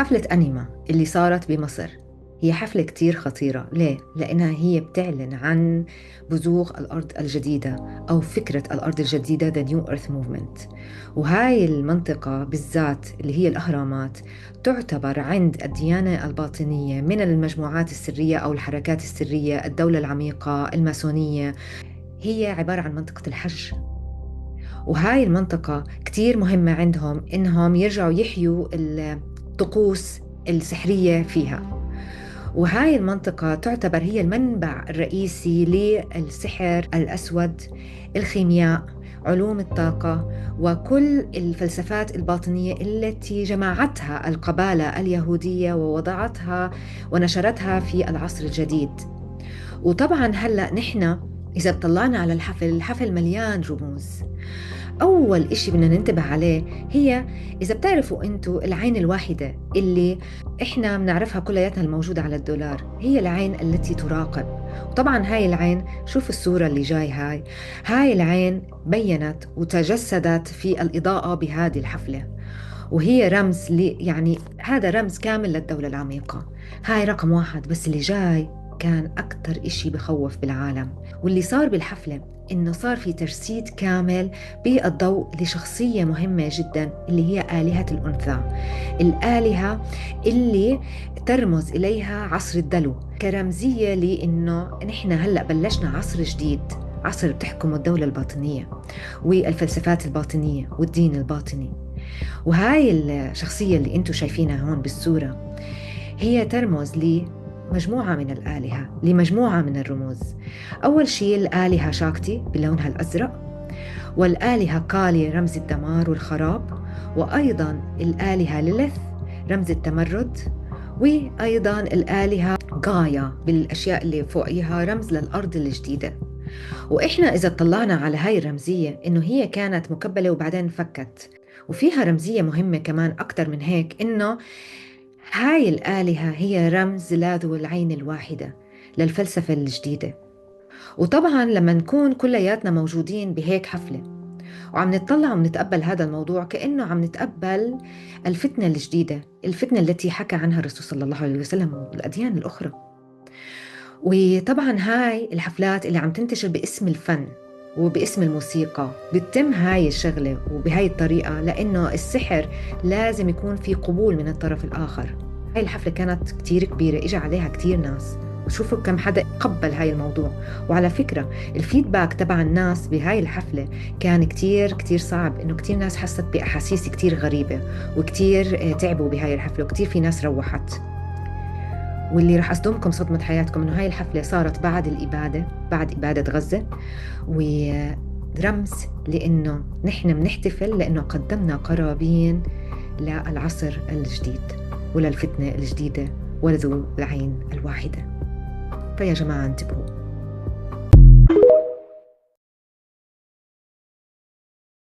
حفلة أنيما اللي صارت بمصر هي حفلة كتير خطيرة. ليه؟ لأنها هي بتعلن عن بزوغ الأرض الجديدة أو فكرة الأرض الجديدة The New Earth Movement. وهاي المنطقة بالذات اللي هي الأهرامات تعتبر عند الديانة الباطنية من المجموعات السرية أو الحركات السرية، الدولة العميقة، الماسونية، هي عبارة عن منطقة الحج. وهاي المنطقة كتير مهمة عندهم إنهم يرجعوا يحيوا الطقوس السحرية فيها. وهاي المنطقة تعتبر هي المنبع الرئيسي للسحر الأسود، الخيمياء، علوم الطاقة، وكل الفلسفات الباطنية التي جمعتها القبالة اليهودية ووضعتها ونشرتها في العصر الجديد. وطبعا هلأ نحن إذا بطلعنا على الحفل مليان رموز. أول إشي بدنا ننتبه عليه هي، إذا بتعرفوا أنتوا، العين الواحدة اللي إحنا بنعرفها كلياتنا الموجودة على الدولار هي العين التي تراقب. وطبعا هاي العين، شوف الصورة اللي جاي، هاي العين بينت وتجسدت في الإضاءة بهذه الحفلة، وهي رمز يعني هذا رمز كامل للدولة العميقة. هاي رقم واحد. بس اللي جاي كان أكتر إشي بخوف بالعالم، واللي صار بالحفلة إنه صار في تجسيد كامل بالضوء لشخصية مهمة جدا اللي هي آلهة الأنثى، الآلهة اللي ترمز إليها عصر الدلو، كرمزية لإنه نحن هلأ بلشنا عصر جديد، عصر بتحكمه الدولة الباطنية والفلسفات الباطنية والدين الباطني. وهاي الشخصية اللي انتم شايفينها هون بالصورة هي ترمز لمجموعة من الآلهة، لمجموعة من الرموز. أول شيء الآلهة شاكتي بلونها الأزرق، والآلهة كالي رمز الدمار والخراب، وأيضا الآلهة ليليث رمز التمرد، وأيضا الآلهة غايا بالأشياء اللي فوقيها رمز للأرض الجديدة. وإحنا إذا طلعنا على هاي الرمزية إنه هي كانت مكبلة وبعدين فكت، وفيها رمزية مهمة كمان أكتر من هيك، إنه هاي الآلهة هي رمز لذو العين الواحدة للفلسفة الجديدة. وطبعا لما نكون كلياتنا موجودين بهيك حفلة وعم نتطلع ونتقبل هذا الموضوع، كأنه عم نتقبل الفتنة الجديدة، الفتنة التي حكى عنها الرسول صلى الله عليه وسلم والأديان الأخرى. وطبعا هاي الحفلات اللي عم تنتشر باسم الفن وباسم الموسيقى بتتم هاي الشغلة وبهاي الطريقة، لأنه السحر لازم يكون في قبول من الطرف الآخر. هاي الحفلة كانت كتير كبيرة، إجا عليها كتير ناس، وشوفوا كم حدا قبل هاي الموضوع. وعلى فكرة الفيدباك تبع الناس بهاي الحفلة كان كتير كتير صعب، إنه كتير ناس حست بأحاسيس كتير غريبة، وكتير تعبوا بهاي الحفلة، وكتير في ناس روحت. واللي رح أصدمكم صدمة حياتكم إنه هاي الحفلة صارت بعد الإبادة، بعد إبادة غزة، ورمز لأنه نحن بنحتفل لأنه قدمنا قرابين للعصر الجديد وللفتنة الجديدة ولذو العين الواحدة. فيا جماعة انتبهوا.